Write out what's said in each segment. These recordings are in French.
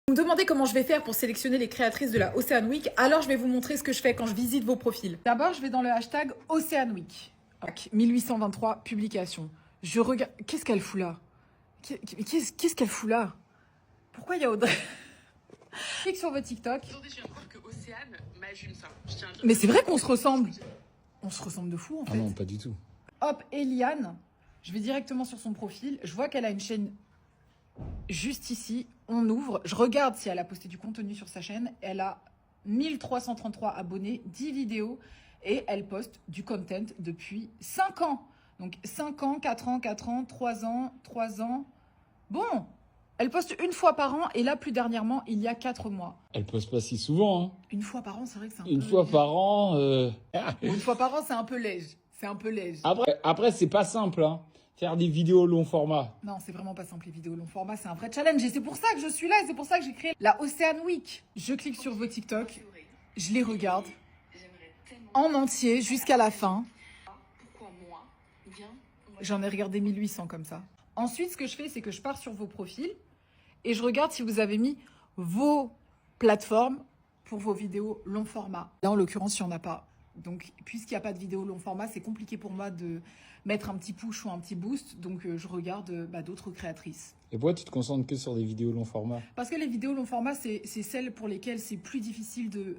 Vous me demandez comment je vais faire pour sélectionner les créatrices de la Ocean Week, alors je vais vous montrer ce que je fais quand je visite vos profils. D'abord, je vais dans le hashtag Ocean Week. 1823 publications. Je regarde... Qu'est-ce qu'elle fout là? Qu'est-ce qu'elle fout là? Pourquoi il y a Audrey? Clique sur votre TikTok. Aujourd'hui, je viens de voir que Océane m'ajume ça. Mais c'est vrai qu'on se ressemble. On se ressemble de fou en fait. Ah non, pas du tout. Hop, Eliane. Je vais directement sur son profil. Je vois qu'elle a une chaîne juste ici. On ouvre. Je regarde si elle a posté du contenu sur sa chaîne. Elle a 1333 abonnés, 10 vidéos. Et elle poste du content depuis 5 ans. Donc 5 ans, 4 ans, 4 ans, 3 ans, 3 ans. Bon, elle poste une fois par an. Et là, plus dernièrement, il y a 4 mois. Elle poste pas si souvent, hein. Une fois par an, c'est vrai que c'est un peu... Une fois par an. Une fois par an, c'est un peu léger. C'est un peu léger. Après c'est pas simple, hein. Faire des vidéos long format. Non, c'est vraiment pas simple, les vidéos long format, c'est un vrai challenge. Et c'est pour ça que je suis là, et c'est pour ça que j'ai créé la Ocean Week. Je clique sur vos TikTok, je les regarde en entier jusqu'à la fin. Pourquoi moi? J'en ai regardé 1800 comme ça. Ensuite, ce que je fais, c'est que je pars sur vos profils et je regarde si vous avez mis vos plateformes pour vos vidéos long format. Là, en l'occurrence, il n'y en a pas. Donc, puisqu'il n'y a pas de vidéo long format, c'est compliqué pour moi de mettre un petit push ou un petit boost. Donc, je regarde d'autres créatrices. Et pourquoi tu te concentres que sur des vidéos long format? Parce que les vidéos long format, c'est celles pour lesquelles c'est plus difficile de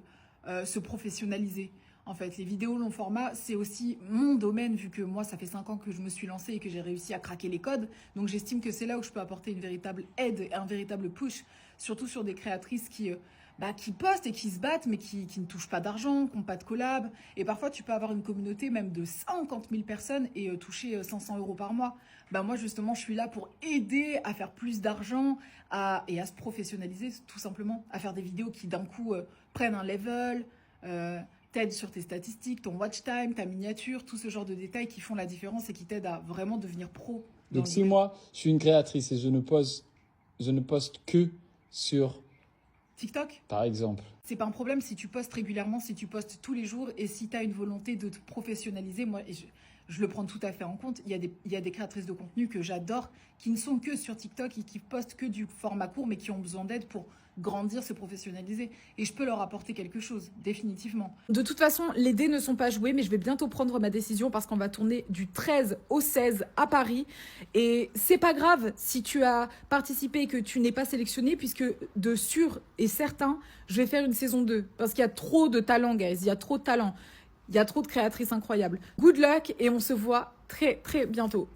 se professionnaliser. En fait, les vidéos long format, c'est aussi mon domaine, vu que moi, ça fait 5 ans que je me suis lancée et que j'ai réussi à craquer les codes. Donc, j'estime que c'est là où je peux apporter une véritable aide et un véritable push, surtout sur des créatrices qui postent et qui se battent, mais qui ne touchent pas d'argent, qui n'ont pas de collab. Et parfois, tu peux avoir une communauté même de 50 000 personnes et toucher 500 € par mois. Moi, justement, je suis là pour aider à faire plus d'argent et à se professionnaliser, tout simplement. À faire des vidéos qui, d'un coup, prennent un level, t'aident sur tes statistiques, ton watch time, ta miniature, tout ce genre de détails qui font la différence et qui t'aident à vraiment devenir pro. Donc si moi, je suis une créatrice et je ne poste que sur TikTok, par exemple. c'est pas un problème si tu postes régulièrement, si tu postes tous les jours et si tu as une volonté de te professionnaliser. Moi, je le prends tout à fait en compte. Il y a des créatrices de contenu que j'adore qui ne sont que sur TikTok et qui postent que du format court mais qui ont besoin d'aide pour grandir, se professionnaliser. Et je peux leur apporter quelque chose, définitivement. De toute façon, les dés ne sont pas joués, mais je vais bientôt prendre ma décision parce qu'on va tourner du 13 au 16 à Paris. Et c'est pas grave si tu as participé et que tu n'es pas sélectionné, puisque de sûr et certain, je vais faire une saison 2. Parce qu'il y a trop de talent, guys. Il y a trop de talent. Il y a trop de créatrices incroyables. Good luck et on se voit très, très bientôt.